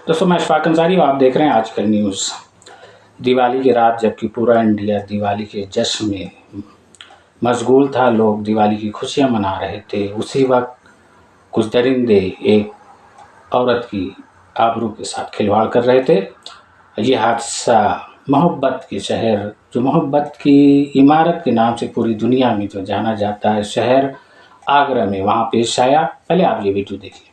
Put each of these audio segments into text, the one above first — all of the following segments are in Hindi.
दोस्तों मैं अशफाक अंसारी और आप देख रहे हैं आजकल न्यूज़। दिवाली की रात जबकि पूरा इंडिया दिवाली के जश्न में मशगूल था, लोग दिवाली की खुशियां मना रहे थे, उसी वक्त कुछ दरिंदे एक औरत की आबरू के साथ खिलवाड़ कर रहे थे। ये हादसा मोहब्बत के शहर, जो मोहब्बत की इमारत के नाम से पूरी दुनिया में जो जाना जाता है शहर आगरा में, वहाँ पेश आया। पहले आप ये वीडियो देखिए।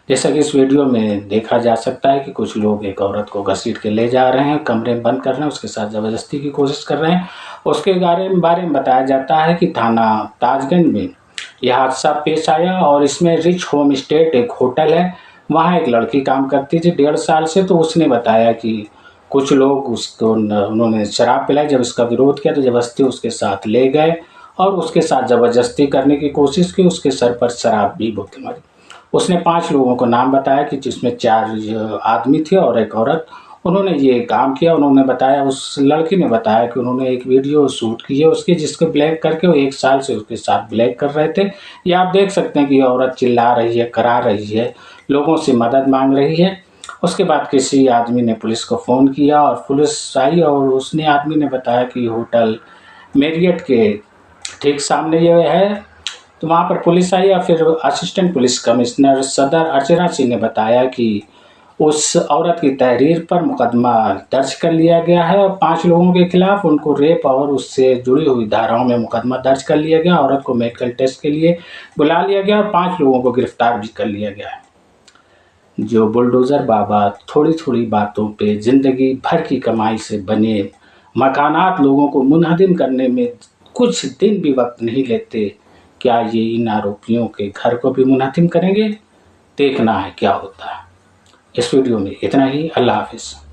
जैसा कि इस वीडियो में देखा जा सकता है कि कुछ लोग एक औरत को घसीट के ले जा रहे हैं, कमरे में बंद कर रहे हैं, उसके साथ ज़बरदस्ती की कोशिश कर रहे हैं। उसके बारे में बताया जाता है कि थाना ताजगंज में यह हादसा पेश आया और इसमें रिच होम स्टेट एक होटल है, वहाँ एक लड़की काम करती थी 1.5 साल से। तो उसने बताया कि कुछ लोग उसको उन्होंने शराब पिलाई, जब इसका विरोध किया तो ज़बरदस्ती उसके साथ ले गए और उसके साथ ज़बरदस्ती करने की कोशिश की, उसके सर पर शराब भी बोतल मारी। उसने 5 लोगों को नाम बताया कि जिसमें 4 आदमी थे और एक औरत। उन्होंने ये काम किया। उन्होंने बताया, उस लड़की ने बताया कि उन्होंने एक वीडियो शूट की है उसकी, जिसको ब्लैक करके वो 1 साल से उसके साथ ब्लैक कर रहे थे। ये आप देख सकते हैं कि ये औरत चिल्ला रही है, करा रही है, लोगों से मदद मांग रही है। उसके बाद किसी आदमी ने पुलिस को फ़ोन किया और पुलिस आई और उसने आदमी ने बताया कि होटल मैरियट के ठीक सामने ये है। तो वहाँ पर पुलिस आई और फिर असिस्टेंट पुलिस कमिश्नर सदर अर्चना सिंह ने बताया कि उस औरत की तहरीर पर मुकदमा दर्ज कर लिया गया है और 5 लोगों के खिलाफ उनको रेप और उससे जुड़ी हुई धाराओं में मुकदमा दर्ज कर लिया गया। औरत को मेडिकल टेस्ट के लिए बुला लिया गया और 5 लोगों को गिरफ्तार भी कर लिया गया है। जो बुलडोज़र बाबा थोड़ी-थोड़ी बातों पे ज़िंदगी भर की कमाई से बने मकानात लोगों को मुनहदिम करने में कुछ दिन भी वक़्त नहीं लेते, क्या ये इन आरोपियों के घर को भी मुनहदिम करेंगे? देखना है क्या होता है। इस वीडियो में इतना ही। अल्लाह हाफ़िज़।